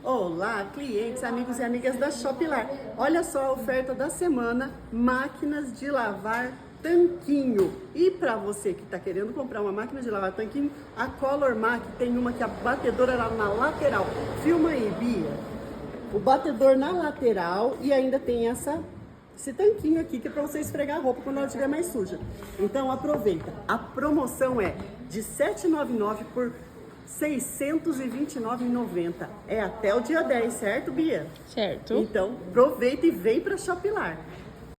Olá, clientes, amigos e amigas da Shopilar. Olha só a oferta da semana, máquinas de lavar tanquinho. E para você que está querendo comprar uma máquina de lavar tanquinho, a Color Mac tem uma que a batedora lá na lateral. Filma aí, Bia. O batedor na lateral e ainda tem esse tanquinho aqui que é para você esfregar a roupa quando ela estiver mais suja. Então aproveita. A promoção é de R$ 799 por R$ 629,90. É até o dia 10, certo, Bia? Certo. Então aproveita e vem para Shopilar.